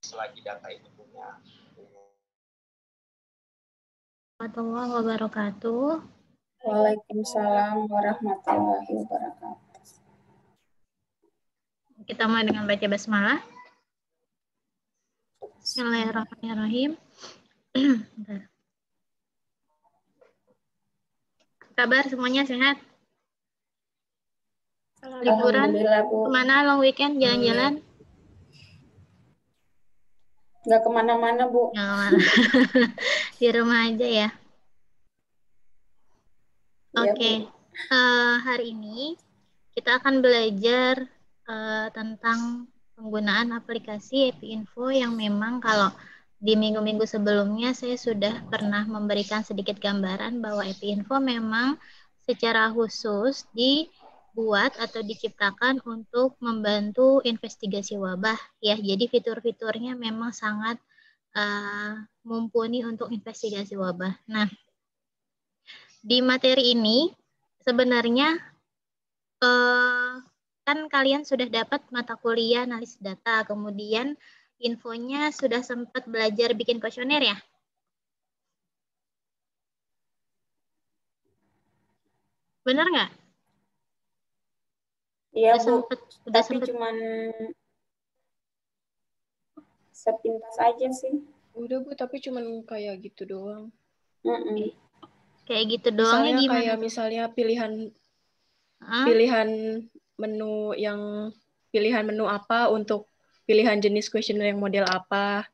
selagi data itu punya warahmatullahi wabarakatuh. Waalaikumsalam warahmatullahi wabarakatuh. Kita mulai dengan baca basmalah. Bismillahirrahmanirrahim. Kabar semuanya sehat? Liburan Alhamdulillah, Bu. kemana long weekend jalan-jalan? Nggak kemana-mana, Bu. Nggak kemana. Di rumah aja ya. Iya, Oke. Bu. Hari ini kita akan belajar tentang penggunaan aplikasi EpiInfo yang memang kalau di minggu-minggu sebelumnya saya sudah pernah memberikan sedikit gambaran bahwa EpiInfo memang secara khusus dibuat atau diciptakan untuk membantu investigasi wabah ya. Jadi fitur-fiturnya memang sangat mumpuni untuk investigasi wabah. Nah, di materi ini sebenarnya kan kalian sudah dapat mata kuliah analisis data, kemudian infonya sudah sempat belajar bikin kuesioner ya? Bener nggak? Iya, Udah Bu. udah Tapi sempet. cuman sepintas aja sih. Udah, Bu, tapi cuman kayak gitu doang. Kayak gitu doangnya Misalnya gimana? kayak Tuh? misalnya pilihan menu pilihan menu apa untuk pilihan jenis kuesioner yang model apa.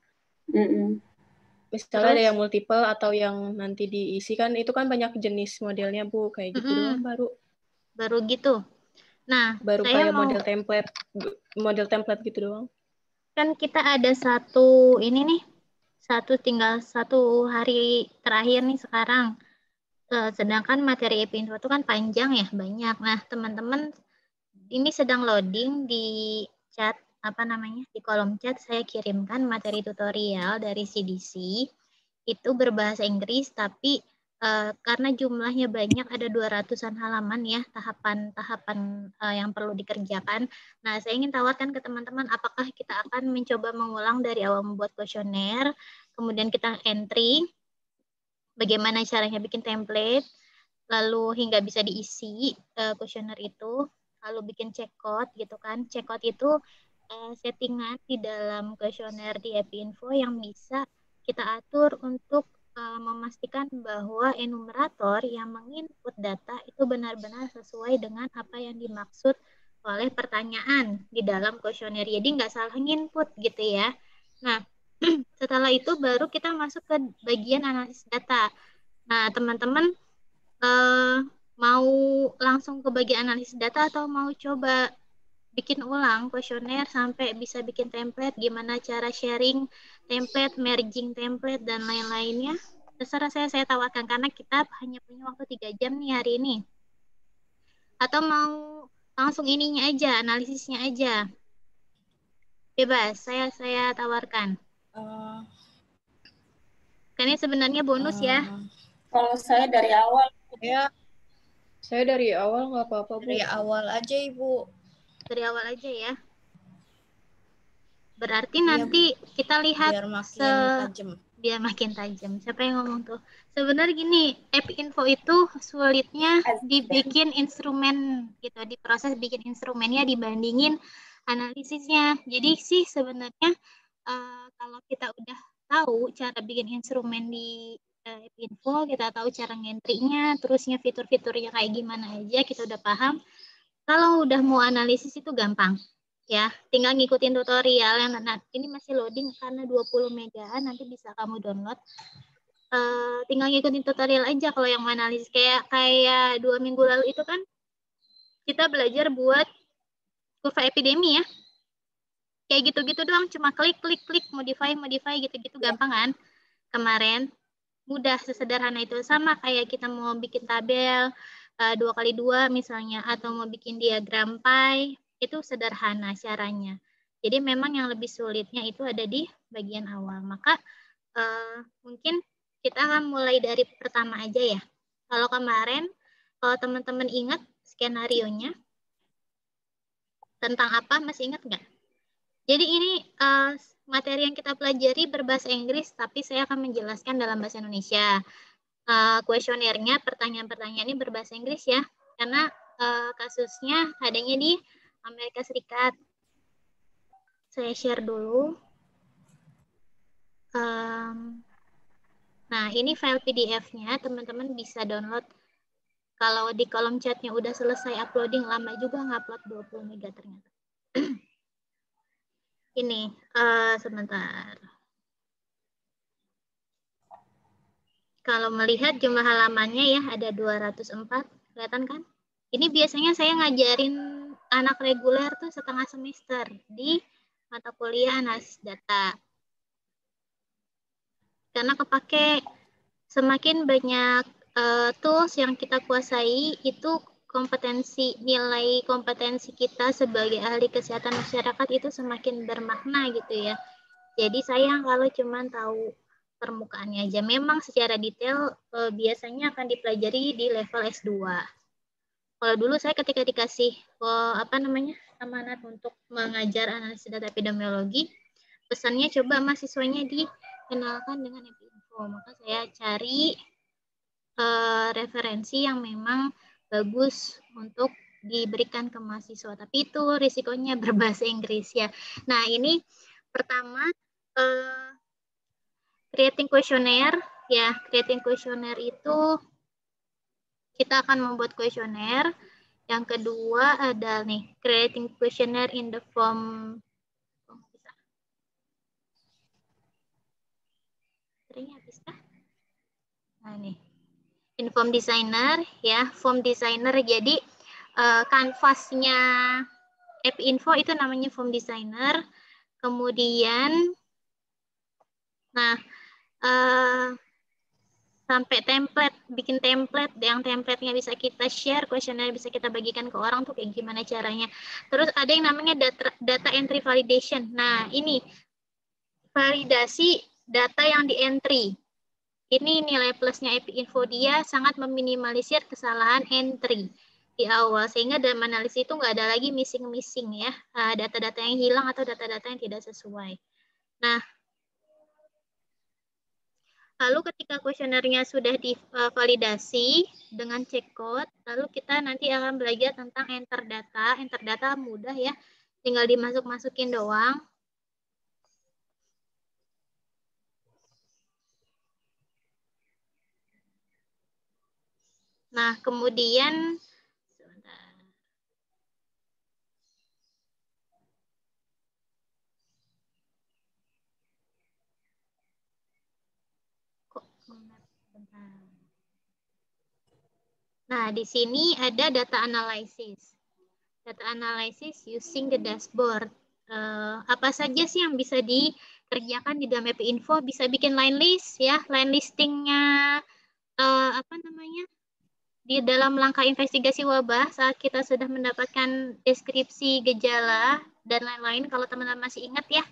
Misalnya ada yang multiple atau yang nanti diisi kan itu kan banyak jenis modelnya, Bu, kayak gitu doang baru gitu. Nah, baru saya kayak mau model template gitu doang. Kan kita ada satu ini nih, tinggal satu hari terakhir nih sekarang. Sedangkan materi EpiInfo itu kan panjang ya, banyak. Nah, teman-teman ini sedang loading di chat, di kolom chat saya kirimkan materi tutorial dari CDC. Itu berbahasa Inggris, tapi karena jumlahnya banyak, ada 200-an halaman ya, tahapan-tahapan yang perlu dikerjakan. Nah, saya ingin tawarkan ke teman-teman, apakah kita akan mencoba mengulang dari awal membuat kuesioner, kemudian kita entry, bagaimana caranya bikin template, lalu hingga bisa diisi kuesioner itu, lalu bikin check code gitu kan. Check code itu settingan di dalam kuesioner di EpiInfo yang bisa kita atur untuk memastikan bahwa enumerator yang menginput data itu benar-benar sesuai dengan apa yang dimaksud oleh pertanyaan di dalam kuesioner. Jadi nggak salah nginput gitu ya. Nah, setelah itu baru kita masuk ke bagian analisis data. Nah, teman-teman mau langsung ke bagian analisis data atau mau coba bikin ulang kuesioner sampai bisa bikin template, gimana cara sharing template, merging template, dan lain-lainnya? Terserah saya tawarkan karena kita hanya punya waktu 3 jam nih hari ini. Atau mau langsung ininya aja, analisisnya aja? Bebas, saya tawarkan. Karena sebenarnya bonus ya. Kalau saya dari awal. Saya dari awal nggak apa-apa, Bu. Dari awal aja, Ibu. Dari awal aja ya. Berarti nanti kita lihat biar makin tajam. Siapa yang ngomong tuh? Sebenarnya gini, EpiInfo itu sulitnya dibikin instrumen gitu, diproses bikin instrumennya dibandingin analisisnya. Jadi sih sebenarnya kalau kita udah tahu cara bikin instrumen di EpiInfo, kita tahu cara ngentry-nya, terusnya fitur-fiturnya kayak gimana aja, kita udah paham. Kalau udah mau analisis itu gampang. Ya, tinggal ngikutin tutorial yang ini masih loading karena 20 megaan, nanti bisa kamu download. Tinggal ngikutin tutorial aja kalau yang analisis kayak 2 minggu lalu itu kan kita belajar buat kurva epidemi ya. Kayak gitu-gitu doang, cuma klik modify gitu-gitu gampang kan? Kemarin mudah, sesederhana itu. Sama kayak kita mau bikin tabel 2x2 misalnya, atau mau bikin diagram pie, itu sederhana caranya. Jadi memang yang lebih sulitnya itu ada di bagian awal. Maka mungkin kita akan mulai dari pertama aja ya. Kalau kemarin, kalau teman-teman ingat skenario-nya tentang apa, masih ingat nggak? Jadi ini materi yang kita pelajari berbahasa Inggris, tapi saya akan menjelaskan dalam bahasa Indonesia. Kuesionernya, pertanyaan-pertanyaan ini berbahasa Inggris ya, karena kasusnya adanya di Amerika Serikat. Saya share dulu. Nah, ini file PDF-nya, teman-teman bisa download. Kalau di kolom chatnya udah selesai uploading, lama juga ngupload 20 MB ternyata. Ini, sebentar. Kalau melihat jumlah halamannya ya, ada 204, kelihatan kan? Ini biasanya saya ngajarin anak reguler tuh setengah semester di mata kuliah analisis data. Karena kepake semakin banyak tools yang kita kuasai, itu nilai kompetensi kita sebagai ahli kesehatan masyarakat itu semakin bermakna gitu ya. Jadi sayang kalau cuma tahu permukaannya aja. Memang secara detail biasanya akan dipelajari di level S2. Kalau dulu saya ketika dikasih amanat untuk mengajar analisis data epidemiologi, pesannya coba mahasiswanya dikenalkan dengan epinfo. Maka saya cari referensi yang memang bagus untuk diberikan ke mahasiswa. Tapi itu risikonya berbahasa Inggris ya. Nah ini pertama creating questionnaire ya. Creating questionnaire itu kita akan membuat kuesioner. Yang kedua ada nih creating questionnaire in the form Nah nih in form designer ya, form designer. Jadi kanvasnya Epinfo itu namanya form designer. Kemudian nah sampai template, bikin template, yang templatenya bisa kita share, kuesioner bisa kita bagikan ke orang tuh kayak gimana caranya. Terus ada yang namanya data entry validation. Nah ini validasi data yang di entry. Ini nilai plusnya Epinfo, dia sangat meminimalisir kesalahan entry di awal, sehingga dalam analisis itu nggak ada lagi missing ya, data-data yang hilang atau data-data yang tidak sesuai. Nah, lalu ketika kuesionernya sudah divalidasi dengan check code, lalu kita nanti akan belajar tentang enter data. Enter data mudah ya, tinggal dimasuk-masukin doang. Nah, kemudian nah, di sini ada data analysis. Data analysis using the dashboard. Apa saja sih yang bisa dikerjakan di dalam Epinfo? Bisa bikin line list ya, line listingnya di dalam langkah investigasi wabah saat kita sudah mendapatkan deskripsi gejala dan lain-lain. Kalau teman-teman masih ingat ya,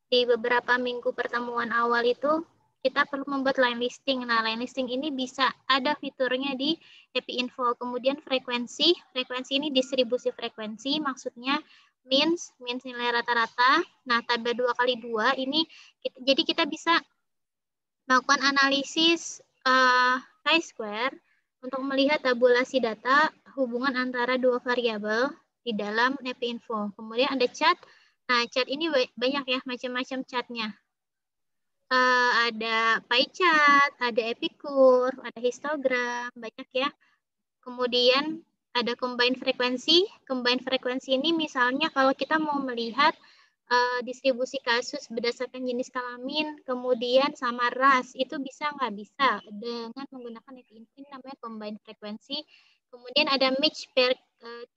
di beberapa minggu pertemuan awal itu kita perlu membuat line listing. Nah, line listing ini bisa ada fiturnya di Epinfo. Kemudian frekuensi ini distribusi frekuensi, maksudnya means nilai rata-rata. Nah, tambah 2x2 ini, jadi kita bisa melakukan analisis chi-square untuk melihat tabulasi data hubungan antara dua variabel di dalam Epinfo. Kemudian ada chart. Nah, chart ini banyak ya, macam-macam chartnya. Ada pie chart, ada epicure, ada histogram, banyak ya. Kemudian ada combine frekuensi. Combine frekuensi ini misalnya kalau kita mau melihat distribusi kasus berdasarkan jenis kelamin, kemudian sama ras, itu bisa nggak? Bisa dengan menggunakan ini namanya combine frekuensi. Kemudian ada match per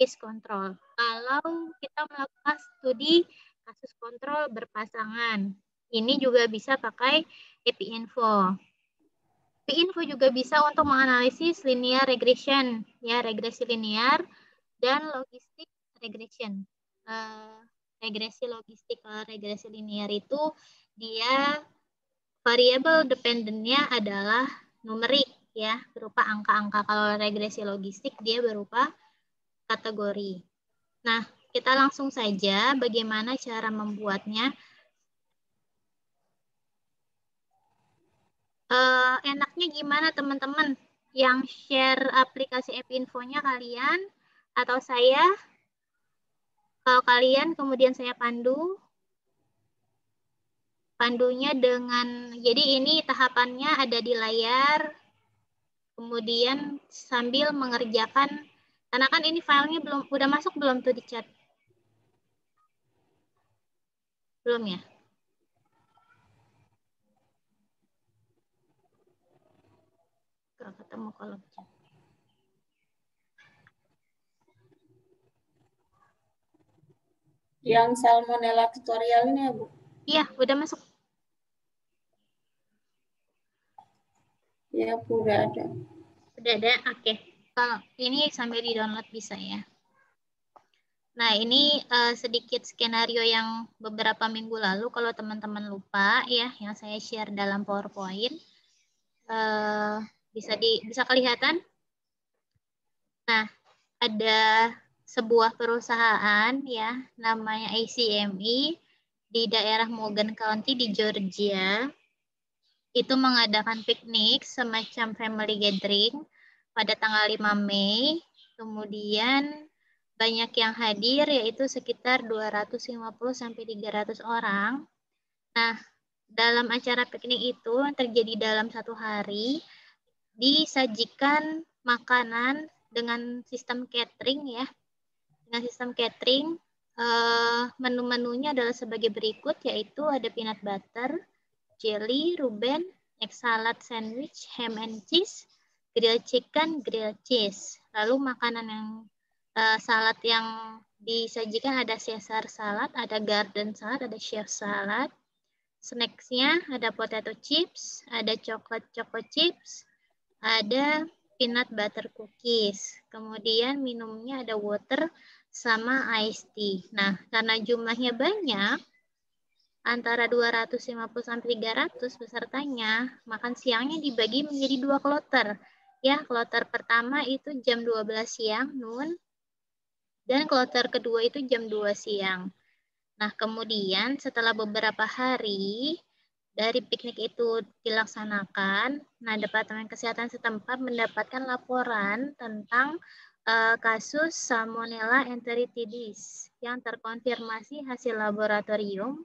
case control. Kalau kita melakukan studi kasus kontrol berpasangan, ini juga bisa pakai Epinfo. Epinfo juga bisa untuk menganalisis linear regression, ya regresi linear dan logistik regression. Regresi logistik, kalau regresi linear itu dia variabel dependentnya adalah numerik ya, berupa angka-angka. Kalau regresi logistik dia berupa kategori. Nah, kita langsung saja bagaimana cara membuatnya. Enaknya gimana teman-teman? Yang share aplikasi Epinfonya kalian atau saya? Kalau kalian kemudian saya pandunya dengan, jadi ini tahapannya ada di layar, kemudian sambil mengerjakan, karena kan ini filenya udah masuk belum tuh di chat? Belum ya? Gak ketemu kalau chat. Yang salmonella tutorial ini ya, Bu? Iya, udah masuk. Ya, Bu, udah ada. Udah ada, oke. Kalau ini sambil di-download bisa ya. Nah, ini sedikit skenario yang beberapa minggu lalu, kalau teman-teman lupa ya, yang saya share dalam PowerPoint. Bisa kelihatan? Nah, ada sebuah perusahaan ya, namanya ACME di daerah Morgan County di Georgia. Itu mengadakan piknik semacam family gathering pada tanggal 5 Mei. Kemudian banyak yang hadir, yaitu sekitar 250-300 orang. Nah, dalam acara piknik itu terjadi dalam satu hari, disajikan makanan dengan sistem catering ya. Dengan sistem catering, menu-menunya adalah sebagai berikut, yaitu ada peanut butter, jelly, Reuben, egg salad sandwich, ham and cheese, grilled chicken, grilled cheese. Lalu makanan yang salad yang disajikan ada Caesar salad, ada garden salad, ada chef salad. Snacksnya ada potato chips, ada chocolate choco chips, ada peanut butter cookies. Kemudian minumnya ada water sama iced tea. Nah, karena jumlahnya banyak, antara 250 sampai 300 pesertanya, makan siangnya dibagi menjadi 2 kloter. Ya, kloter pertama itu jam 12 siang, noon, dan kloter kedua itu jam 2 siang. Nah, kemudian setelah beberapa hari dari piknik itu dilaksanakan, nah Departemen Kesehatan setempat mendapatkan laporan tentang kasus Salmonella enteritidis yang terkonfirmasi hasil laboratorium.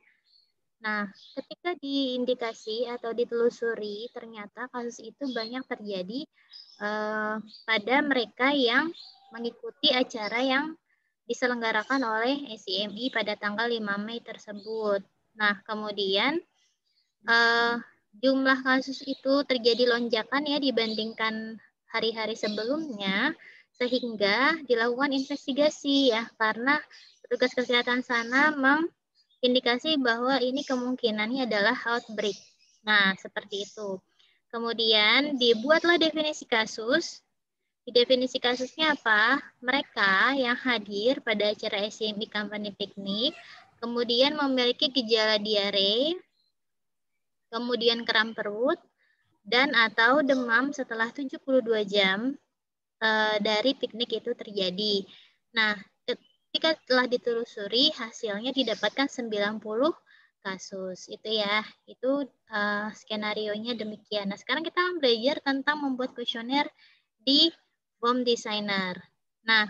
Nah, ketika diindikasi atau ditelusuri, ternyata kasus itu banyak terjadi pada mereka yang mengikuti acara yang diselenggarakan oleh ACME pada tanggal 5 Mei tersebut. Nah, kemudian jumlah kasus itu terjadi lonjakan ya dibandingkan hari-hari sebelumnya, sehingga dilakukan investigasi ya, karena petugas kesehatan sana mengindikasi bahwa ini kemungkinannya adalah outbreak. Nah, seperti itu. Kemudian dibuatlah definisi kasus. Di definisi kasusnya apa? Mereka yang hadir pada acara ACME Company Picnic kemudian memiliki gejala diare, kemudian kram perut, dan atau demam setelah 72 jam dari piknik itu terjadi. Nah, ketika telah ditelusuri, hasilnya didapatkan 90 kasus. Itu ya, itu skenario-nya demikian. Nah, sekarang kita belajar tentang membuat kuesioner di Form Designer. Nah,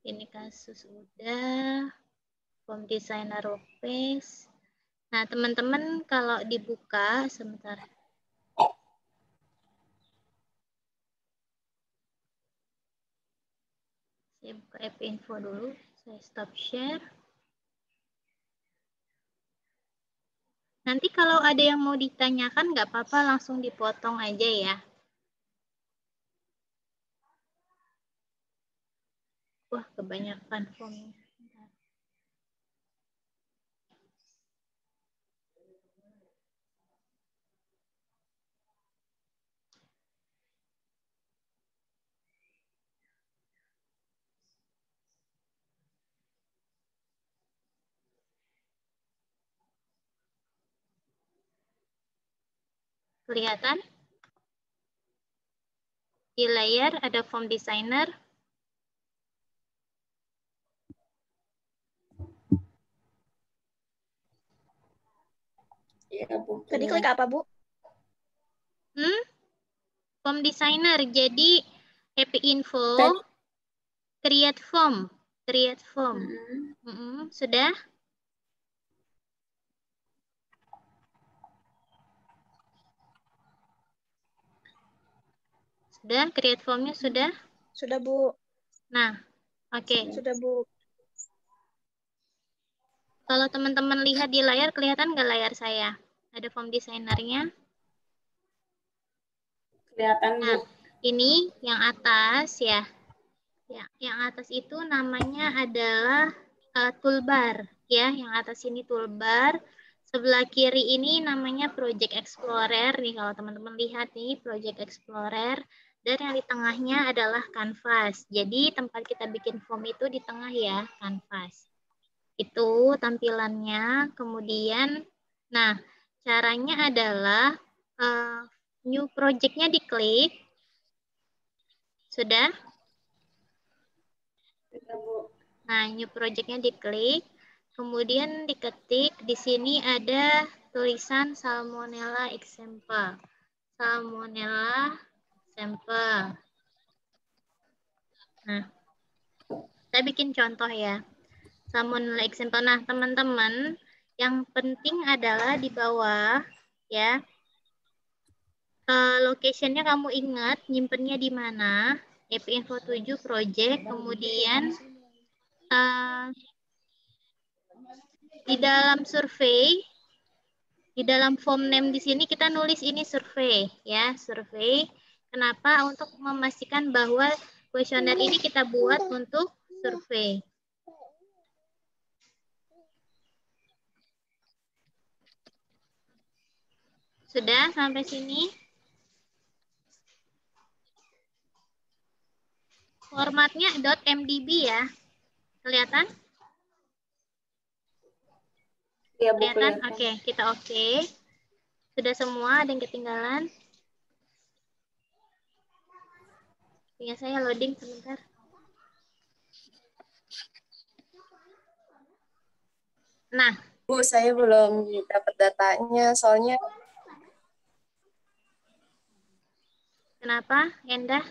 ini kasus udah, Form Designer workplace. Nah, teman-teman kalau dibuka sebentar. Saya buka Epinfo dulu, saya stop share. Nanti kalau ada yang mau ditanyakan nggak apa-apa, langsung dipotong aja ya. Wah, kebanyakan formnya. Kelihatan? Di layar ada form designer. Ya, Bu. Tadi klik apa, Bu? Form designer. Jadi happy info, Tadi. create form. Create form. Sudah? Sudah? Create formnya sudah? Sudah, Bu. Nah, oke. Sudah, Bu. Kalau teman-teman lihat di layar, kelihatan nggak layar saya? Ada form designernya. Kelihatan, Nah, Bu. ini yang atas ya. Ya, yang atas itu namanya adalah toolbar ya. Yang atas ini toolbar. Sebelah kiri ini namanya Project Explorer nih, kalau teman-teman lihat nih Project Explorer. Dan yang di tengahnya adalah Canvas. Jadi tempat kita bikin form itu di tengah ya, Canvas. Itu tampilannya. Kemudian, nah caranya adalah new project-nya diklik. Sudah? Nah, new project-nya diklik. Kemudian diketik. Di sini ada tulisan Salmonella example. Salmonella example. Nah, saya bikin contoh ya. Salmonella example. Nah, teman-teman, yang penting adalah di bawah ya. Location-nya kamu ingat nyimpennya di mana? Info 7 project, kemudian di dalam survei, di dalam form name di sini kita nulis ini survei ya, survei. Kenapa? Untuk memastikan bahwa kuesioner ini kita buat untuk survei. Sudah sampai sini? Formatnya .mdb ya. Kelihatan? Ya, Bu, Kelihatan? kelihatan. Oke, kita oke. Sudah semua, ada yang ketinggalan? Ya, saya loading sebentar. Nah, Bu, saya belum dapat datanya, soalnya kenapa, Endah?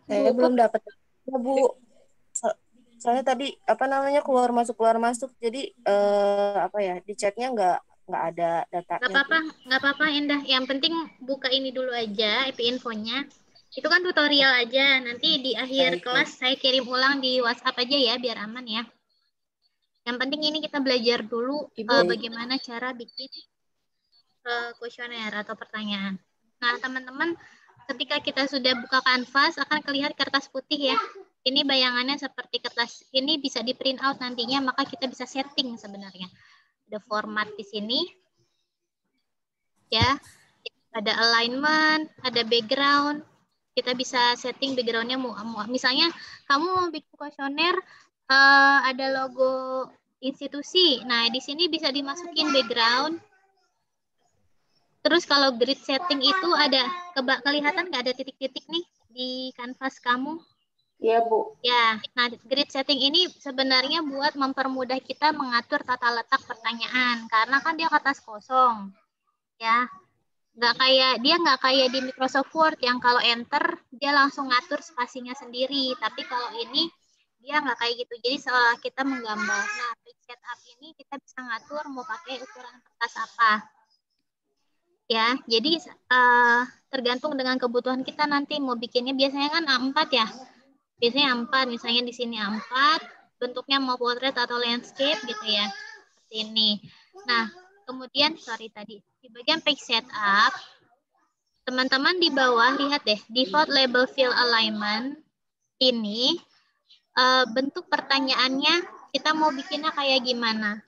saya belum dapat datanya, Bu. Soalnya tadi keluar masuk, jadi apa ya, di chatnya nggak ada datanya, Bu. Nggak apa-apa, Endah. Yang penting buka ini dulu aja, infonya. Itu kan tutorial aja. Nanti di akhir kelas saya kirim ulang di WhatsApp aja ya, biar aman ya. Yang penting ini kita belajar dulu bagaimana cara bikin kuesioner atau pertanyaan. Nah, teman-teman, ketika kita sudah buka Canvas, akan kelihatan kertas putih ya. Ini bayangannya seperti kertas. Ini bisa di print out nantinya, maka kita bisa setting sebenarnya. Ada format di sini. Ya, ada alignment, ada background. Kita bisa setting backgroundnya misalnya kamu mau bikin kuesioner ada logo institusi. Nah, di sini bisa dimasukin background. Terus kalau grid setting itu ada kelihatan nggak ada titik-titik nih di kanvas kamu? Iya, Bu. Ya, nah grid setting ini sebenarnya buat mempermudah kita mengatur tata letak pertanyaan karena kan dia kertas kosong. Ya, nggak kayak di Microsoft Word yang kalau enter dia langsung ngatur spasinya sendiri. Tapi kalau ini dia nggak kayak gitu. Jadi seolah kita menggambar. Nah, page setup ini kita bisa ngatur mau pakai ukuran kertas apa. Ya, jadi tergantung dengan kebutuhan kita nanti mau bikinnya biasanya kan A4 ya. Biasanya A4, misalnya di sini A4, bentuknya mau portrait atau landscape gitu ya. Seperti ini. Nah, kemudian tadi di bagian page setup teman-teman di bawah lihat deh, default label field alignment ini bentuk pertanyaannya kita mau bikinnya kayak gimana?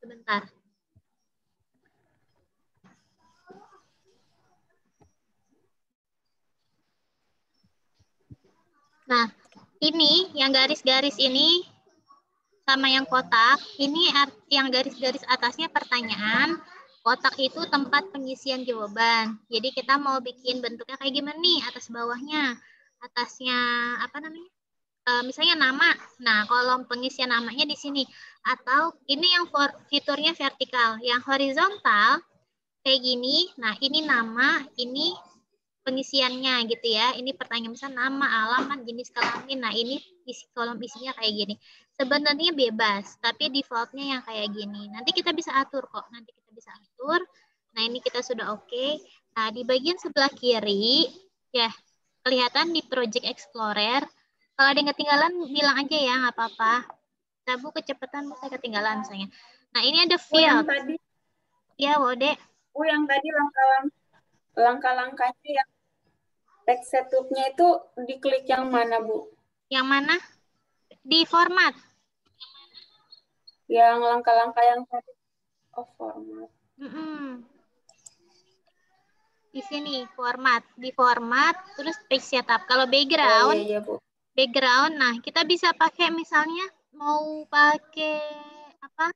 Sebentar. Nah, ini yang garis-garis ini sama yang kotak, ini yang garis-garis atasnya pertanyaan, kotak itu tempat pengisian jawaban. Jadi kita mau bikin bentuknya kayak gimana nih, atas bawahnya. Atasnya apa namanya? misalnya nama. Nah, kolom pengisian namanya di sini. Atau ini yang fiturnya vertikal. Yang horizontal kayak gini. Nah, ini nama, ini pengisiannya gitu ya. Ini pertanyaan misalnya nama, alamat, jenis kelamin. Nah, ini isi kolom isinya kayak gini. Sebenarnya bebas, tapi defaultnya yang kayak gini. Nanti kita bisa atur kok. Nanti kita bisa atur. Nah, ini kita sudah oke. Nah, di bagian sebelah kiri, ya, kelihatan di Project Explorer. Kalau ada yang ketinggalan, bilang aja ya, nggak apa-apa. Bu, kecepatan Bu, saya ketinggalan misalnya. Nah, ini ada Bu, yang field. tadi, Ya, Wode. Bu, yang tadi langkah-langkahnya yang text setupnya itu diklik yang mana, Bu? Yang mana? Di format. Yang langkah-langkah yang tadi. Oh, format. Di sini format, di format, terus page setup. Kalau Oh, background, iya, Bu. background, nah kita bisa pakai misalnya mau pakai apa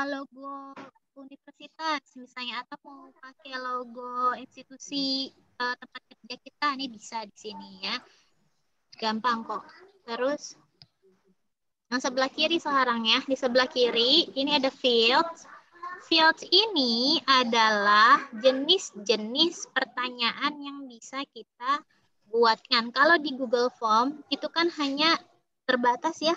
logo universitas misalnya, atau mau pakai logo institusi tempat kerja kita, ini bisa di sini ya, gampang kok. Terus yang sebelah kiri sekarang ya, di sebelah kiri ini ada field. Fields ini adalah jenis-jenis pertanyaan yang bisa kita buatkan. Kalau di Google Form itu kan hanya terbatas ya,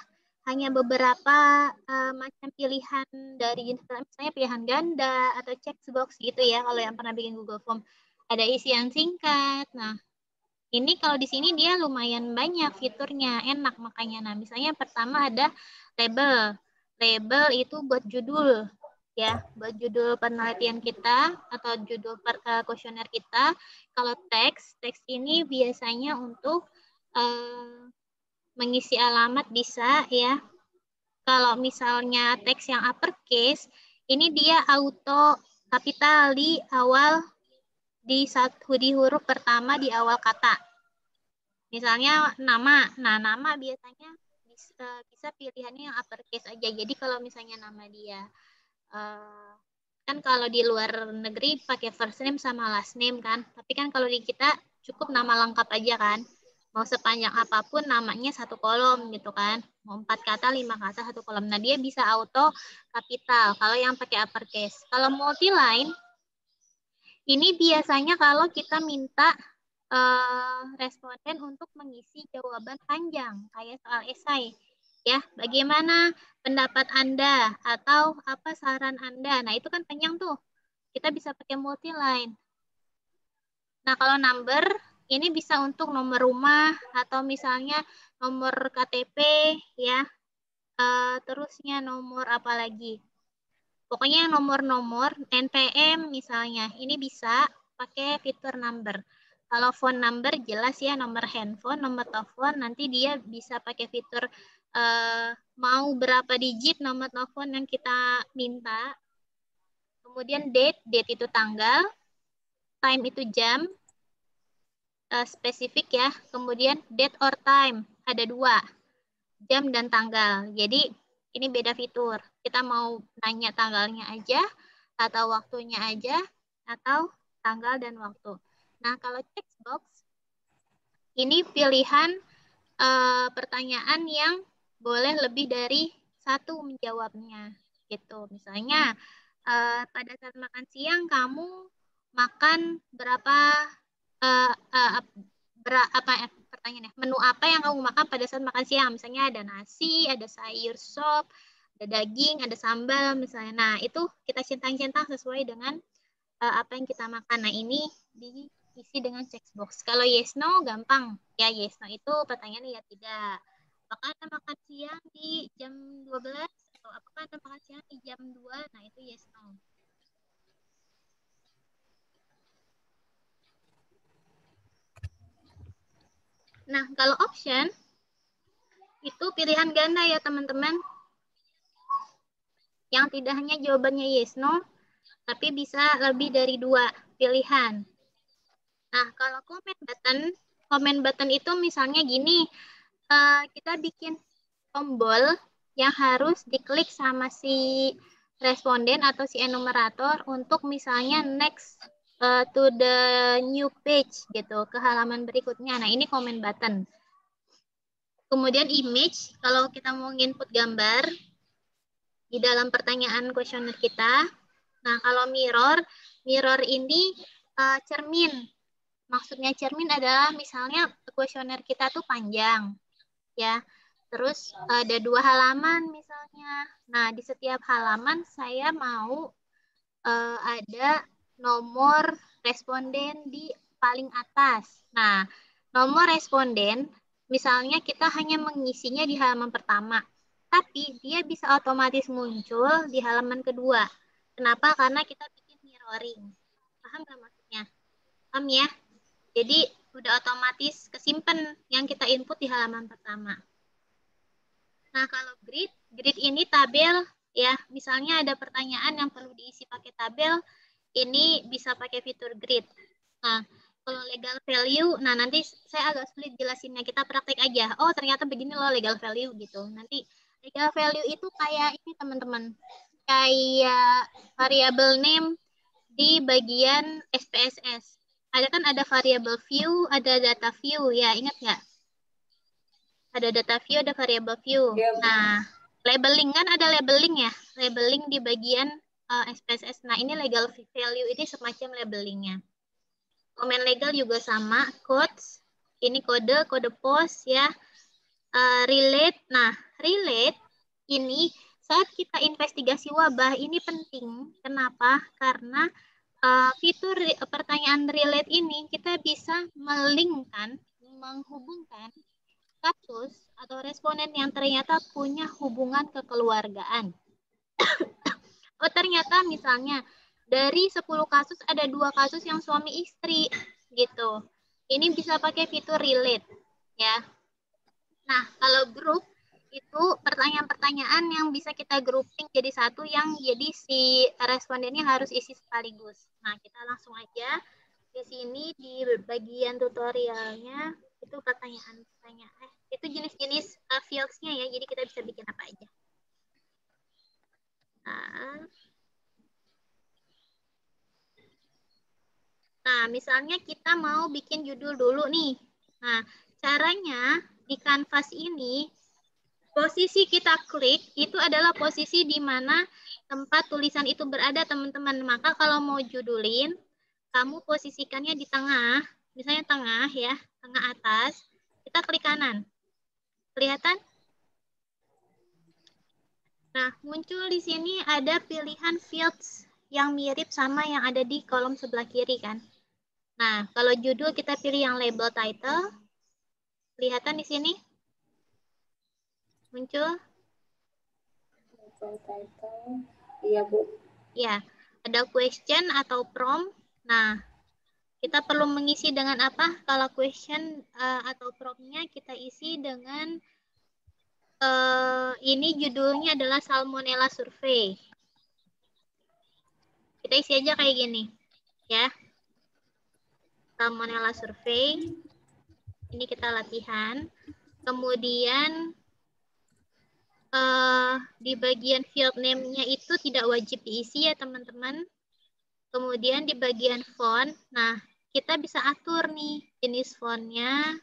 hanya beberapa macam pilihan dari jenis, misalnya pilihan ganda atau checkbox gitu ya. Kalau yang pernah bikin Google Form ada isian singkat. Nah, ini kalau di sini dia lumayan banyak fiturnya, enak makanya. Nah, misalnya pertama ada label. Label itu buat judul ya, buat judul penelitian kita atau judul kuesioner kita. Kalau teks ini biasanya untuk mengisi alamat bisa ya. Kalau misalnya teks yang uppercase, ini dia auto kapital di awal, di huruf pertama di awal kata. Misalnya nama. Nah, nama biasanya bisa pilihannya yang uppercase aja. Jadi kalau misalnya nama dia kan kalau di luar negeri pakai first name sama last name kan. Tapi kan kalau di kita cukup nama lengkap aja kan. Mau sepanjang apapun namanya satu kolom gitu kan. Mau 4 kata, 5 kata, satu kolom. Nah, dia bisa auto kapital kalau yang pakai uppercase. Kalau multiline ini biasanya kalau kita minta responden untuk mengisi jawaban panjang kayak soal esai ya, bagaimana pendapat Anda atau apa saran Anda. Nah, itu kan panjang tuh, kita bisa pakai multiline. Nah, kalau number ini bisa untuk nomor rumah atau misalnya nomor KTP ya, terusnya nomor apa lagi, pokoknya nomor-nomor NPM misalnya, ini bisa pakai fitur number. Kalau phone number jelas ya, nomor handphone, nomor telepon, nanti dia bisa pakai fitur mau berapa digit nomor telepon yang kita minta. Kemudian date itu tanggal, time itu jam, spesifik ya. Kemudian date or time, ada 2, jam dan tanggal. Jadi ini beda fitur. Kita mau nanya tanggalnya aja, atau waktunya aja, atau tanggal dan waktu. Nah, kalau checkbox, ini pilihan pertanyaan yang boleh lebih dari 1 menjawabnya. Gitu. Misalnya, pada saat makan siang, kamu makan berapa, pertanyaannya, menu apa yang kamu makan pada saat makan siang? Misalnya ada nasi, ada sayur sop, ada daging, ada sambal misalnya. Nah, itu kita centang-centang sesuai dengan apa yang kita makan. Nah, ini diisi dengan checkbox. Kalau yes no gampang. Ya yes no itu pertanyaannya ya tidak. Apakah Anda makan siang di jam 12 atau apakah Anda makan siang di jam 2? Nah, itu yes no. Nah, kalau option itu pilihan ganda ya teman-teman. Yang tidak hanya jawabannya yes no, tapi bisa lebih dari 2 pilihan. Nah, kalau comment button itu misalnya gini, kita bikin tombol yang harus diklik sama si responden atau si enumerator untuk misalnya next to the new page gitu, ke halaman berikutnya. Nah, ini comment button. Kemudian image, kalau kita mau input gambar di dalam pertanyaan kuesioner kita. Nah, kalau mirror ini cermin. Maksudnya cermin adalah misalnya kuesioner kita tuh panjang, ya. Terus ada 2 halaman misalnya. Nah, di setiap halaman saya mau ada nomor responden di paling atas. Nah, nomor responden misalnya kita hanya mengisinya di halaman pertama, tapi dia bisa otomatis muncul di halaman kedua. Kenapa? Karena kita bikin mirroring. Paham nggak maksudnya? Paham ya? Jadi udah otomatis kesimpan yang kita input di halaman pertama. Nah, kalau grid ini tabel ya. Misalnya ada pertanyaan yang perlu diisi pakai tabel, ini bisa pakai fitur grid. Nah, kalau legal value, nah nanti saya agak sulit jelasinnya, kita praktek aja. Oh, ternyata begini loh legal value gitu. Nanti legal value itu kayak ini teman-teman. Kayak variable name di bagian SPSS. Ada variable view, ada data view ya, ingat nggak? Ada data view, ada variable view. Ya, nah, labeling kan ada labeling ya, labeling di bagian SPSS. Nah, ini legal value ini semacam labelingnya. Komen legal juga sama, codes, ini kode pos ya. Relate, nah relate ini saat kita investigasi wabah ini penting. Kenapa? Karena fitur pertanyaan relate ini kita bisa melingkan, menghubungkan kasus atau responden yang ternyata punya hubungan kekeluargaan. Oh, ternyata misalnya dari 10 kasus ada 2 kasus yang suami istri gitu. Ini bisa pakai fitur relate ya. Nah, kalau grup itu pertanyaan-pertanyaan yang bisa kita grouping jadi satu yang jadi si respondennya harus isi sekaligus. Nah, kita langsung aja di sini di bagian tutorialnya itu pertanyaan-pertanyaan. Itu jenis-jenis fields-nya ya, jadi kita bisa bikin apa aja. Nah, misalnya kita mau bikin judul dulu nih. Nah, caranya di kanvas ini, posisi kita klik itu adalah posisi di mana tempat tulisan itu berada, teman-teman. Maka kalau mau judulin, kamu posisikannya di tengah, misalnya tengah ya, tengah atas, kita klik kanan. Kelihatan? Nah, muncul di sini ada pilihan fields yang mirip sama yang ada di kolom sebelah kiri kan. Nah, kalau judul kita pilih yang label title. Kelihatan di sini? Muncul? label title. Iya, Bu. Ya, ada question atau prompt. Nah, kita perlu mengisi dengan apa? Kalau question atau prompt-nya kita isi dengan ini judulnya adalah Salmonella Survey. Kita isi aja kayak gini, ya. Salmonella Survey. Ini kita latihan. Kemudian di bagian field name-nya itu tidak wajib diisi ya teman-teman. Kemudian di bagian font, nah kita bisa atur nih jenis fontnya.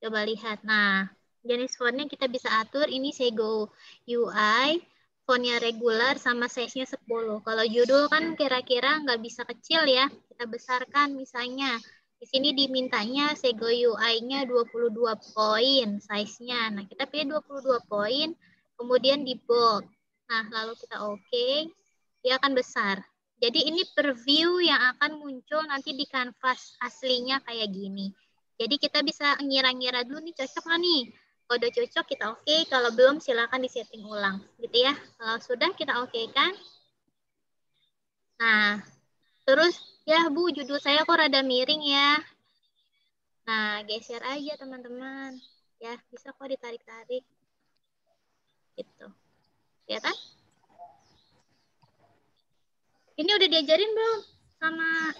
Coba lihat. Nah, jenis fontnya kita bisa atur. Ini Sego UI, fontnya regular sama size-nya 10. Kalau judul kan kira-kira nggak bisa kecil ya. Kita besarkan misalnya. Di sini dimintanya Sego UI-nya 22 poin size-nya. Nah, kita pilih 22 poin, kemudian di bold. Nah, lalu kita oke, dia akan besar. Jadi ini preview yang akan muncul nanti di kanvas aslinya kayak gini. Jadi kita bisa ngira-ngira dulu nih cocok nggak nih. Kalau udah cocok kita oke, kalau belum silakan disetting ulang gitu ya. Kalau sudah kita oke kan. Nah, terus ya Bu, judul saya kok rada miring ya. Nah, geser aja teman-teman. Ya, bisa kok ditarik-tarik. Gitu. Ya kan? Ini udah diajarin belum sama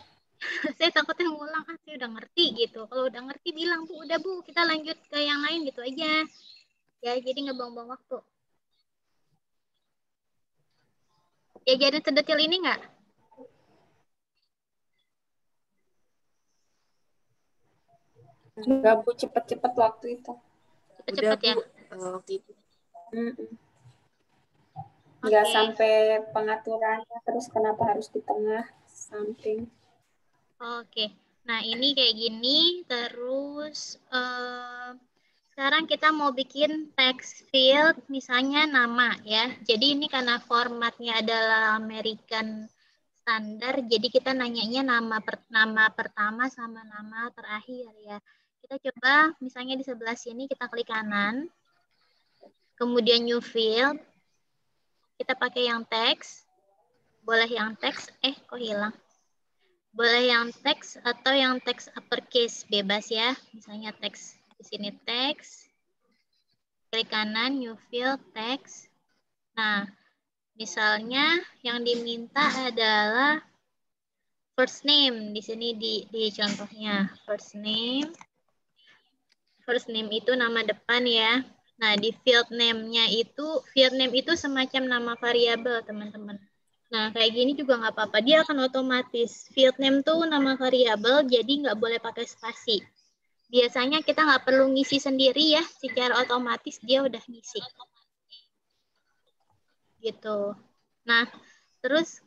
saya takutnya ngulang, saya udah ngerti gitu. Kalau udah ngerti bilang Bu, udah Bu, kita lanjut ke yang lain gitu aja. Ya, jadi ngebuang-buang waktu. Diajarin sedetil ini nggak? Enggak, Bu, cepet-cepet waktu itu. Itu Udah cepet Bu, ya? waktu itu. Nggak Oke. sampai pengaturannya, terus kenapa harus di tengah samping. Oke. Nah, ini kayak gini. Terus sekarang kita mau bikin text field, misalnya nama ya. Jadi ini karena formatnya adalah American Standard, jadi kita nanyanya nama pertama sama nama terakhir ya. Kita coba misalnya di sebelah sini kita klik kanan, kemudian new field, kita pakai yang teks, boleh yang teks, kok hilang? Boleh yang teks atau yang teks uppercase, bebas ya. Misalnya teks, di sini teks, klik kanan, new field, teks. Nah, misalnya yang diminta adalah first name. Di sini di contohnya, first name. First name itu nama depan ya. Nah, di field name-nya field name itu semacam nama variabel, teman-teman. Nah, kayak gini juga nggak apa-apa. Dia akan otomatis. Field name tuh nama variabel, jadi nggak boleh pakai spasi. Biasanya kita nggak perlu ngisi sendiri ya. Secara otomatis dia udah ngisi. Gitu. Nah, terus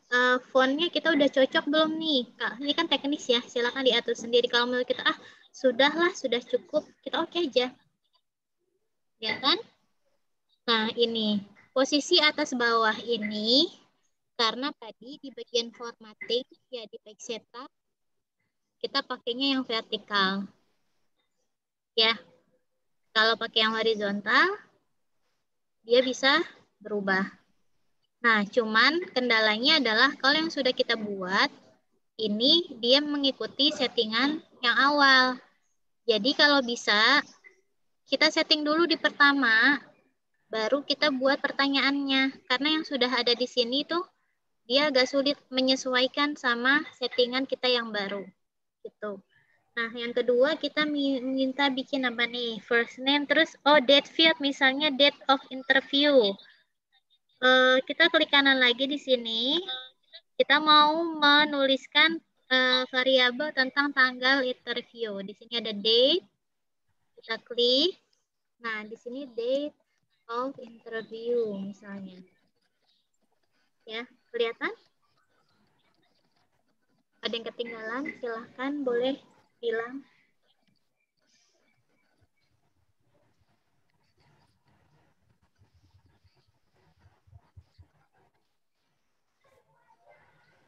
fontnya kita udah cocok belum nih? Kak, ini kan teknis ya. Silakan diatur sendiri. Kalau menurut kita, sudahlah, sudah cukup. Kita oke aja. Ya kan? Nah, ini. Posisi atas bawah ini, karena tadi di bagian formatting, ya di page setup, kita pakainya yang vertikal. Ya, kalau pakai yang horizontal, dia bisa berubah. Nah, cuman kendalanya adalah kalau yang sudah kita buat, ini dia mengikuti settingan yang awal. Jadi kalau bisa, kita setting dulu di pertama, baru kita buat pertanyaannya. Karena yang sudah ada di sini tuh, dia agak sulit menyesuaikan sama settingan kita yang baru. Gitu. Nah, yang kedua kita minta bikin apa nih? First name, terus date field, misalnya date of interview. Kita klik kanan lagi di sini. Kita mau menuliskan variabel tentang tanggal interview. Di sini ada date. Kita klik. Nah, di sini date of interview misalnya. Ya, kelihatan? Ada yang ketinggalan? Silahkan boleh bilang.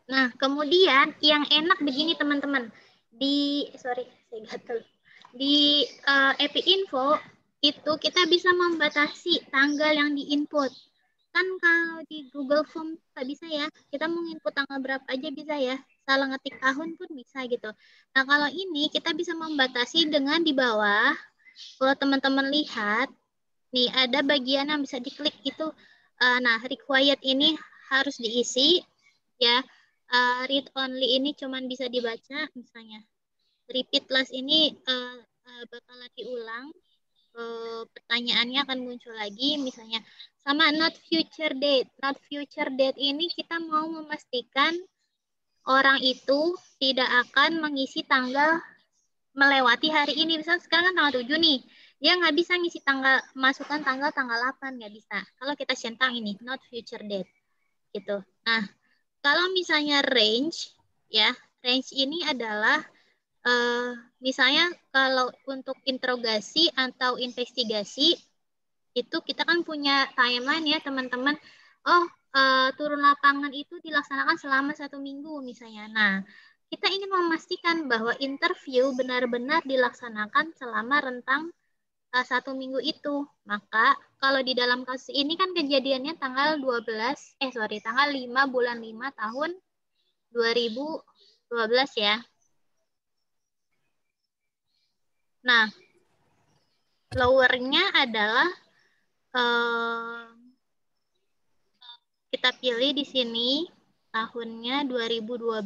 Nah, kemudian yang enak begini teman-teman. Saya gatel. Di Epi Info itu kita bisa membatasi tanggal yang diinput. Kan kalau di Google Form nggak bisa ya. Kita mau input tanggal berapa aja bisa ya. Salah ngetik tahun pun bisa gitu. Nah, kalau ini kita bisa membatasi dengan di bawah. Kalau teman-teman lihat, nih ada bagian yang bisa diklik itu. Nah, required ini harus diisi ya. Read only ini cuman bisa dibaca misalnya. Repeat last ini bakalan diulang. Pertanyaannya akan muncul lagi misalnya sama not future date. Not future date ini kita mau memastikan orang itu tidak akan mengisi tanggal melewati hari ini. Misalnya sekarang kan tanggal 7 nih. Dia nggak bisa ngisi masukkan tanggal 8, nggak bisa. Kalau kita centang ini, not future date. Gitu. Nah, kalau misalnya range, ya, range ini adalah misalnya kalau untuk interogasi atau investigasi, itu kita kan punya timeline ya teman-teman. Turun lapangan itu dilaksanakan selama 1 minggu misalnya. Nah, kita ingin memastikan bahwa interview benar-benar dilaksanakan selama rentang 1 minggu itu. Maka kalau di dalam kasus ini kan kejadiannya tanggal 5 bulan 5 tahun 2012 ya. Nah, lowernya adalah kita pilih di sini tahunnya 2012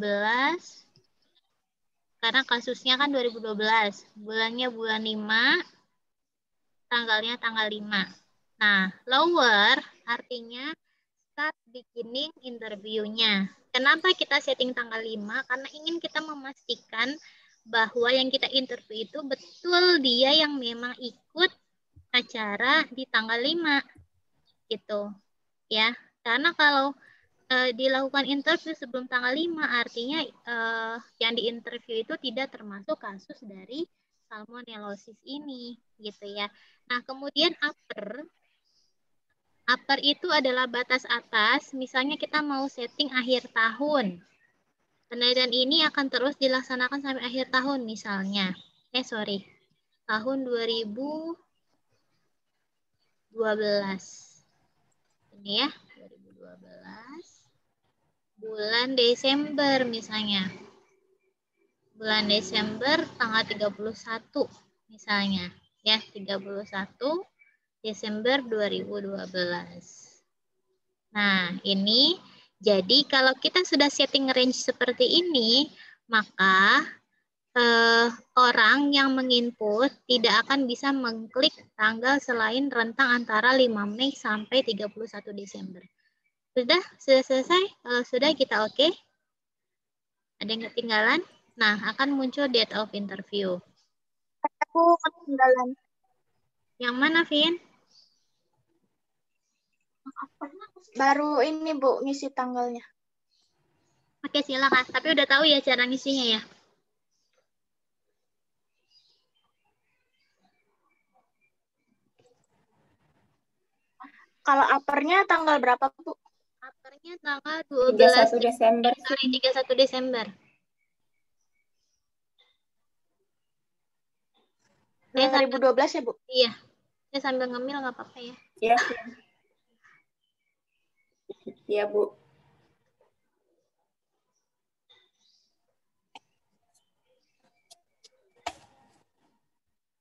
karena kasusnya kan 2012. Bulannya bulan 5, tanggalnya tanggal 5. Nah, lower artinya start beginning interviewnya. Kenapa kita setting tanggal 5? Karena ingin kita memastikan bahwa yang kita interview itu betul dia yang memang ikut acara di tanggal 5 gitu ya. Karena kalau dilakukan interview sebelum tanggal 5 artinya yang diinterview itu tidak termasuk kasus dari salmonellosis ini gitu ya. Nah, kemudian upper itu adalah batas atas, misalnya kita mau setting akhir tahun. Penelitian ini akan terus dilaksanakan sampai akhir tahun misalnya. Tahun 2012. Ini ya, 2012. Bulan Desember misalnya. Bulan Desember tanggal 31 misalnya. Ya, 31 Desember 2012. Nah, ini jadi kalau kita sudah setting range seperti ini, maka orang yang menginput tidak akan bisa mengklik tanggal selain rentang antara 5 Mei sampai 31 Desember. Sudah selesai? Kalau sudah kita oke. Ada yang ketinggalan? Nah, akan muncul date of interview. Aku ketinggalan. Yang mana, Vin? Baru ini, Bu, ngisi tanggalnya. Oke, silakan. Tapi udah tahu ya cara ngisinya ya? Kalau uppernya tanggal berapa, Bu? Uppernya tanggal 12 31 Desember. 31 Desember. 2012 ya, Bu? Iya. Saya sambil ngemil nggak apa-apa ya. Iya. Iya, Bu.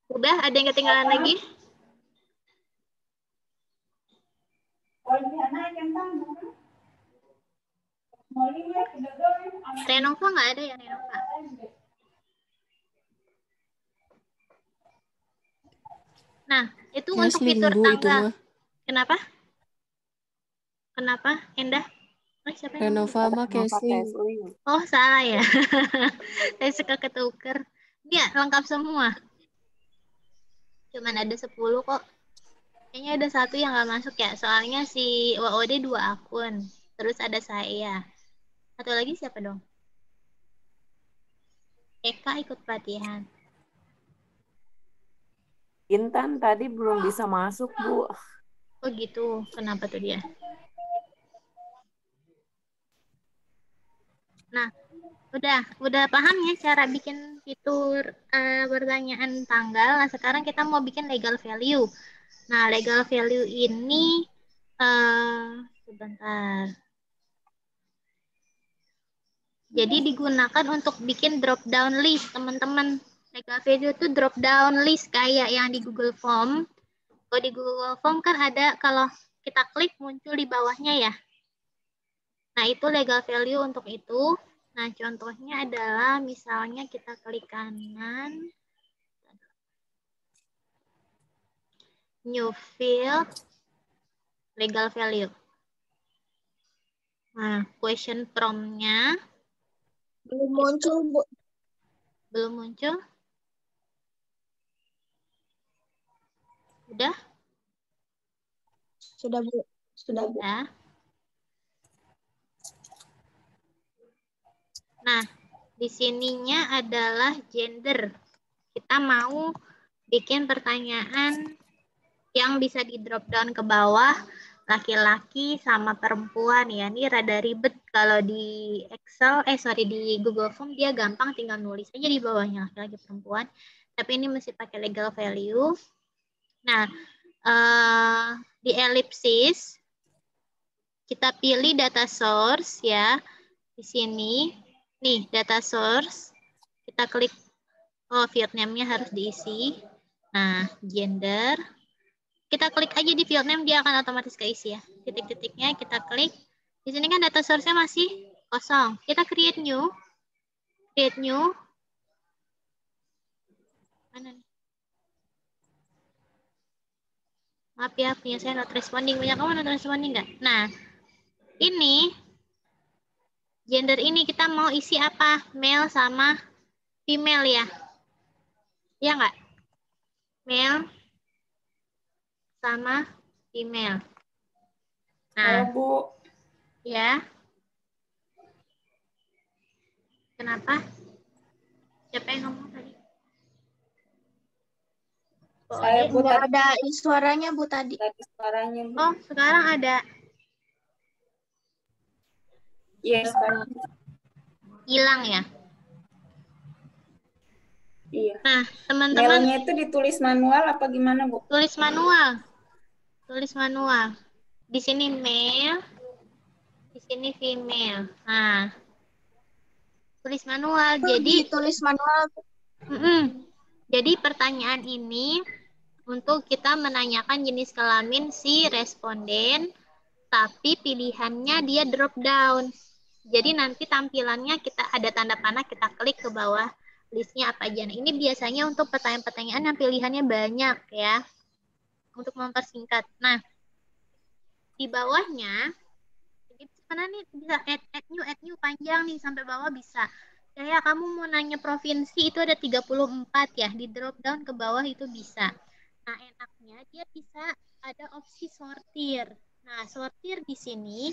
Udah, ada yang ketinggalan lagi? Renova nggak ada ya, Renova? Nah, itu untuk fitur tanggal. Kenapa? Kenapa, Endah? Siapa yang Renova mah casing. Oh, salah ya. Saya suka ketuker. Iya, lengkap semua. Cuman ada 10 kok. Kayaknya ada satu yang nggak masuk ya. Soalnya si WOD 2 akun. Terus ada saya. Satu lagi siapa dong? Eka ikut pelatihan. Intan tadi belum bisa masuk, Bu. Oh gitu. Kenapa tuh dia? Nah, udah paham ya cara bikin fitur pertanyaan tanggal. Nah, sekarang kita mau bikin legal value. Nah, legal value ini sebentar. Jadi digunakan untuk bikin drop down list, teman-teman. Legal value itu drop down list kayak yang di Google Form. Kalau di Google Form kan ada kalau kita klik muncul di bawahnya ya. Nah, itu legal value untuk itu. Nah, contohnya adalah misalnya kita klik kanan, new field, legal value. Nah, question prompt-nya belum muncul, Bu. Belum muncul? Udah? Sudah, Bu. Sudah, Bu. Ya. Nah, di sininya adalah gender. Kita mau bikin pertanyaan yang bisa di drop down ke bawah, laki-laki sama perempuan ya. Ini rada ribet kalau di Excel, di Google Form dia gampang tinggal nulis aja di bawahnya laki-laki perempuan. Tapi ini mesti pakai legal value. Nah, di ellipsis kita pilih data source ya. Di sini nih data source. Kita klik field name-nya harus diisi. Nah, gender. Kita klik aja di field name, dia akan otomatis keisi ya. Titik-titiknya kita klik. Di sini kan data source-nya masih kosong. Kita create new. Create new. Mana nih? Maaf ya, punya saya not responding. Punya kamu not responding nggak? Nah, ini gender ini kita mau isi apa? Male sama female ya. Iya nggak? Male sama female. Halo, Nah, Bu. ya. Kenapa? Siapa yang ngomong tadi? Oh, Saya, Bu, Nggak tadi ada suaranya, Bu, tadi. suaranya, Bu. oh, sekarang ada. Iya, sekarang. Hilang ya. Iya. Nah, teman-teman Mailnya itu ditulis manual apa gimana, Bu? tulis manual. Tulis manual. Di sini male, di sini female. Nah, tulis manual. Jadi, Ditulis manual. jadi pertanyaan ini untuk kita menanyakan jenis kelamin si responden, tapi pilihannya dia drop down. Jadi nanti tampilannya kita ada tanda panah, kita klik ke bawah listnya apa aja. Nah, ini biasanya untuk pertanyaan-pertanyaan yang pilihannya banyak ya, untuk mempersingkat. Nah, di bawahnya, ini sebenarnya bisa add new panjang nih, sampai bawah bisa. Kayak kamu mau nanya provinsi itu ada 34 ya, di drop down ke bawah itu bisa. Nah, enaknya dia bisa ada opsi sortir. Nah, sortir di sini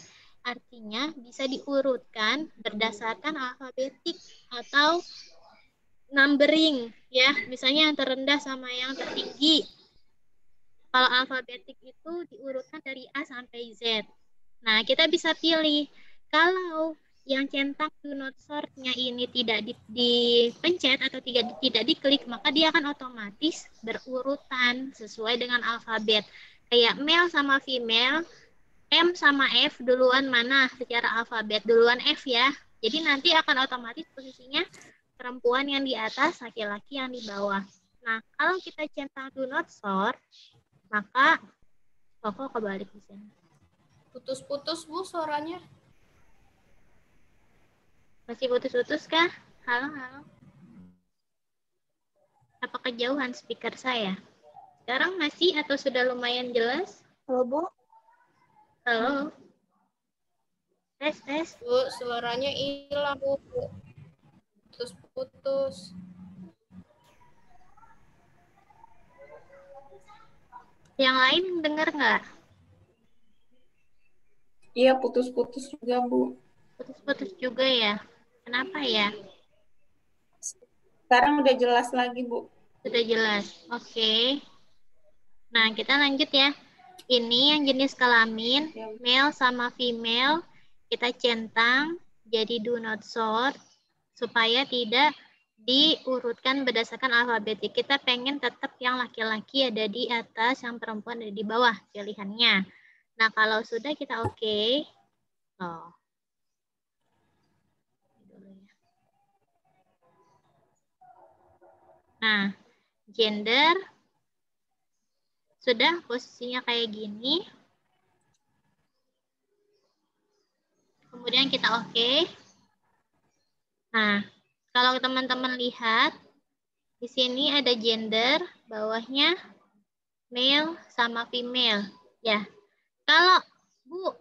artinya bisa diurutkan berdasarkan alfabetik atau numbering ya. Misalnya yang terendah sama yang tertinggi. Kalau alfabetik itu diurutkan dari A sampai Z. Nah, kita bisa pilih. Kalau yang centang do not sort-nya ini tidak dipencet atau tidak diklik, maka dia akan otomatis berurutan sesuai dengan alfabet. Kayak male sama female, M sama F duluan mana secara alfabet? Duluan F ya. Jadi nanti akan otomatis posisinya perempuan yang di atas, laki-laki yang di bawah. Nah, kalau kita centang do not sort, maka kok kebalik di sini. Putus-putus, Bu, suaranya. Masih putus-putus kah? Halo, halo. Apa kejauhan speaker saya? Sekarang masih atau sudah lumayan jelas? Halo, Bu. Halo. Tes, tes. Bu, suaranya hilang, Bu. Putus-putus. Yang lain dengar nggak? Iya, putus-putus juga, Bu. Putus-putus juga ya. Kenapa ya? Sekarang udah jelas lagi, Bu. Sudah jelas. Oke. Nah, kita lanjut ya. Ini yang jenis kelamin, male sama female, kita centang jadi do not sort supaya tidak diurutkan berdasarkan alfabetik. Kita pengen tetap yang laki-laki ada di atas, yang perempuan ada di bawah pilihannya. Nah, kalau sudah kita oke. Oh. Nah, gender sudah posisinya kayak gini. Kemudian kita oke. Nah, kalau teman-teman lihat, di sini ada gender, bawahnya male sama female. Ya, kalau Bu,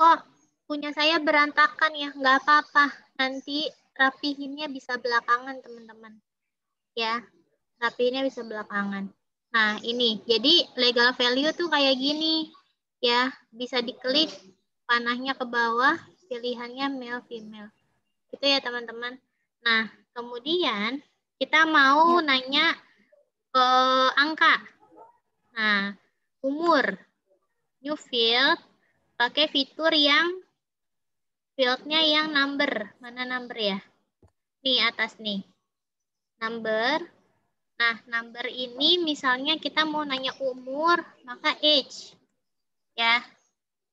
kok punya saya berantakan ya, nggak apa-apa. Nanti rapihinnya bisa belakangan, teman-teman. Ya, rapihinnya bisa belakangan. Nah, ini. Jadi, legal value tuh kayak gini. Ya, bisa diklik panahnya ke bawah, pilihannya male, female. Gitu ya, teman-teman. Nah, kemudian kita mau nanya angka. Nah, umur. New field. Pakai fitur yang fieldnya yang number. Mana number ya? Nih, atas nih. Number. Nah, number ini misalnya kita mau nanya umur, maka age. Ya,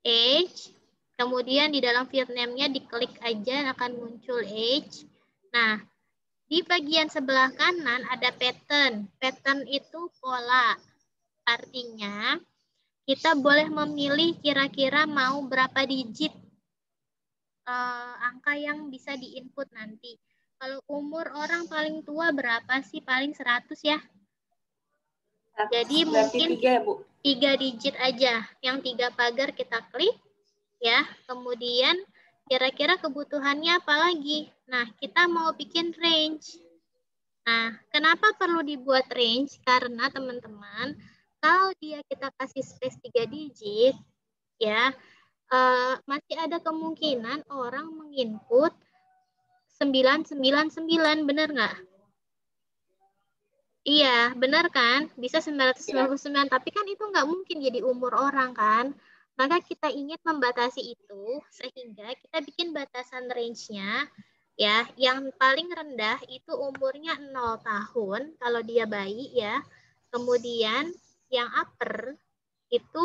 age. Kemudian di dalam field name-nya diklik aja akan muncul age. Nah, di bagian sebelah kanan ada pattern. Pattern itu pola. Artinya, kita boleh memilih kira-kira mau berapa digit angka yang bisa diinput nanti. Kalau umur orang paling tua berapa sih? Paling 100 ya. Jadi mungkin 3 ya, Bu? 3 digit aja. Yang 3 pagar kita klik. Ya, kemudian kira-kira kebutuhannya apa lagi? Nah, kita mau bikin range. Nah, kenapa perlu dibuat range? Karena teman-teman, kalau dia kita kasih space 3 digit, ya, masih ada kemungkinan orang menginput 999, benar nggak? Iya, benar kan? Bisa 999, tapi kan itu nggak mungkin jadi umur orang kan? Maka kita ingin membatasi itu sehingga kita bikin batasan range-nya ya, yang paling rendah itu umurnya 0 tahun kalau dia bayi ya. Kemudian yang upper itu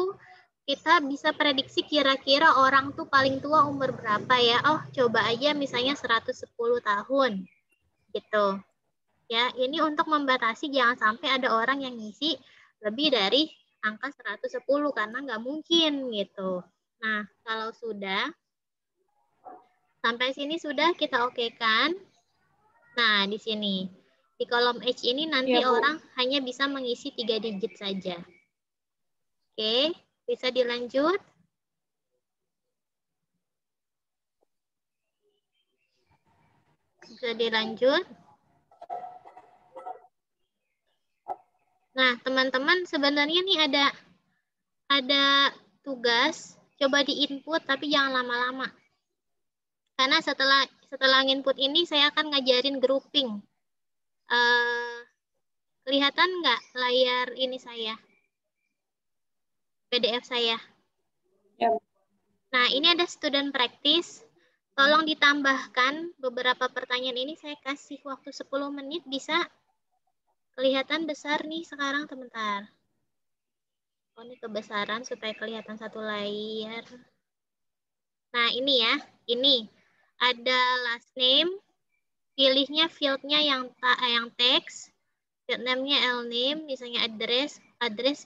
kita bisa prediksi kira-kira orang tuh paling tua umur berapa ya. Oh, coba aja misalnya 110 tahun gitu. Ya, ini untuk membatasi jangan sampai ada orang yang ngisi lebih dari angka 110 karena nggak mungkin gitu. Nah, kalau sudah sampai sini sudah kita okekan. Nah, di sini di kolom H ini nanti Ya, Bu. orang hanya bisa mengisi 3 digit saja. Oke, bisa dilanjut. Bisa dilanjut. Nah, teman-teman sebenarnya nih ada tugas, coba di-input tapi jangan lama-lama. Karena setelah input ini saya akan ngajarin grouping. Kelihatan nggak layar ini saya? PDF saya. Ya. Nah, ini ada student practice. Tolong ditambahkan beberapa pertanyaan ini, saya kasih waktu 10 menit, bisa kelihatan besar nih sekarang, sebentar. Oh, ini kebesaran supaya kelihatan satu layar. Nah, ini ya, ini ada last name, pilihnya fieldnya yang teks, field name-nya L-name, misalnya address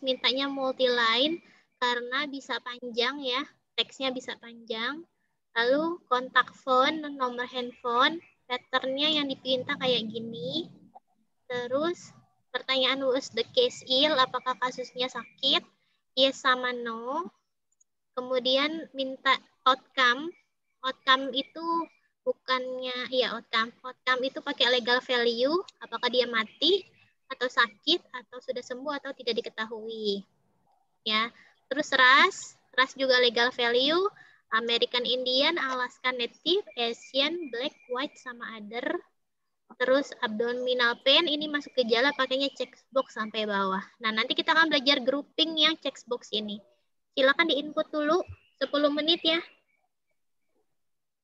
mintanya multi-line, karena bisa panjang ya, teksnya bisa panjang. Lalu kontak phone, nomor handphone, pattern-nya yang dipinta kayak gini. Terus pertanyaan was the case ill, apakah kasusnya sakit? Yes sama no. Kemudian minta outcome. Outcome itu bukannya, ya outcome itu pakai legal value, apakah dia mati atau sakit atau sudah sembuh atau tidak diketahui. Ya. Terus ras juga legal value, American Indian, Alaska Native, Asian, Black, White sama other. Terus abdominal pain ini masuk gejala, pakainya checkbox sampai bawah. Nah, nanti kita akan belajar grouping yang checkbox ini. Silakan di-input dulu 10 menit ya.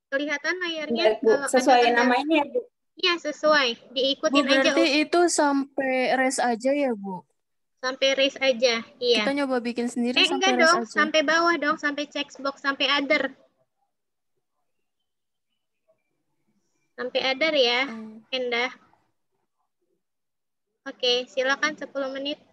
Kelihatan layarnya? Baik, Bu. Sesuai nama ini ya, Bu? Iya, sesuai. Diikutin Bu, berarti aja. itu sampai res aja ya, Bu? Sampai raise aja, iya. Kita nyoba bikin sendiri sampai Enggak res dong, aja. sampai bawah dong, sampai checkbox, sampai other. Sampai other ya, Endah. Oke, silakan 10 menit.